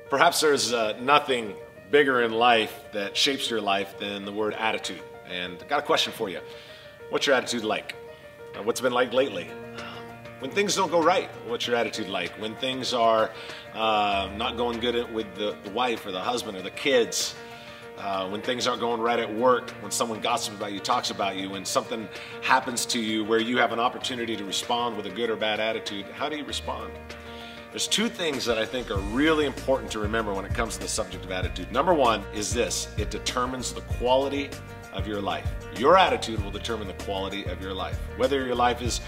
Perhaps there's nothing bigger in life that shapes your life than the word attitude. And I got a question for you. What's your attitude like? What's it been like lately? When things don't go right, what's your attitude like? When things are not going good with the wife or the husband or the kids, when things aren't going right at work, when someone gossips about you, talks about you, when something happens to you where you have an opportunity to respond with a good or bad attitude, how do you respond? There's two things that I think are really important to remember when it comes to the subject of attitude. Number one is this: it determines the quality of your life. Your attitude will determine the quality of your life. Whether your life is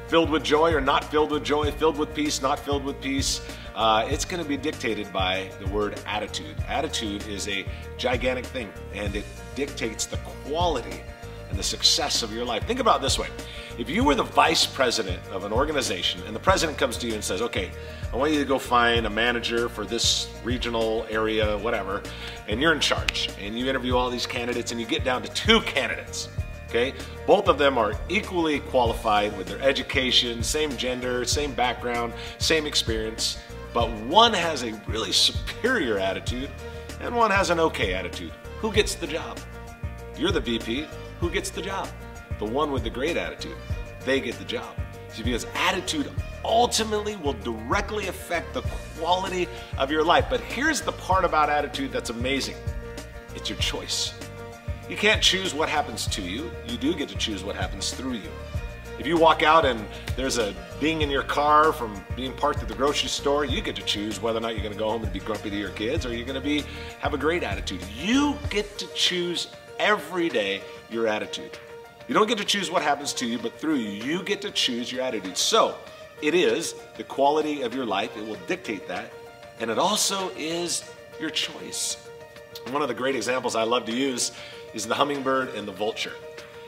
filled with joy or not filled with joy, filled with peace, not filled with peace, it's going to be dictated by the word attitude. Attitude is a gigantic thing, and it dictates the quality and the success of your life. Think about it this way. If you were the vice president of an organization and the president comes to you and says, okay, I want you to go find a manager for this regional area, whatever, and you're in charge, and you interview all these candidates and you get down to 2 candidates. Okay? Both of them are equally qualified with their education, same gender, same background, same experience, but one has a really superior attitude and one has an okay attitude. Who gets the job? You're the VP. Who gets the job? The one with the great attitude. They get the job. See, because attitude ultimately will directly affect the quality of your life. But here's the part about attitude that's amazing. It's your choice. You can't choose what happens to you. You do get to choose what happens through you. If you walk out and there's a ding in your car from being parked at the grocery store, you get to choose whether or not you're going to go home and be grumpy to your kids, or you're going to have a great attitude. You get to choose every day your attitude. You don't get to choose what happens to you, but through you, you get to choose your attitude. So it is the quality of your life. It will dictate that. And it also is your choice. One of the great examples I love to use is the hummingbird and the vulture.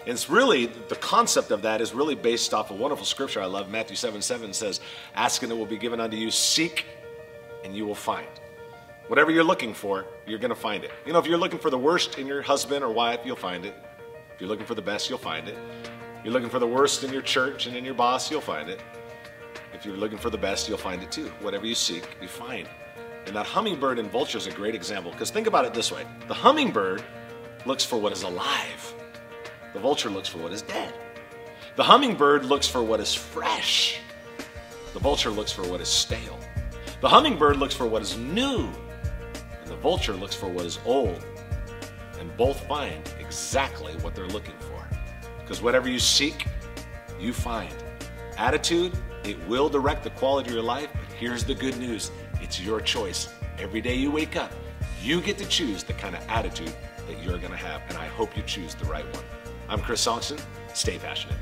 And it's really, the concept of that is really based off a wonderful scripture I love. Matthew 7:7 says, ask and it will be given unto you, seek and you will find. Whatever you're looking for, you're going to find it. You know, if you're looking for the worst in your husband or wife, you'll find it. If you're looking for the best, you'll find it. If you're looking for the worst in your church and in your boss, you'll find it. If you're looking for the best, you'll find it too. Whatever you seek, you find. And that hummingbird and vulture is a great example, because think about it this way. The hummingbird looks for what is alive. The vulture looks for what is dead. The hummingbird looks for what is fresh. The vulture looks for what is stale. The hummingbird looks for what is new. And the vulture looks for what is old. And both find exactly what they're looking for. Because whatever you seek, you find. Attitude, it will direct the quality of your life, but here's the good news. It's your choice. Every day you wake up, you get to choose the kind of attitude that you're going to have, and I hope you choose the right one. I'm Chris Songson. Stay passionate.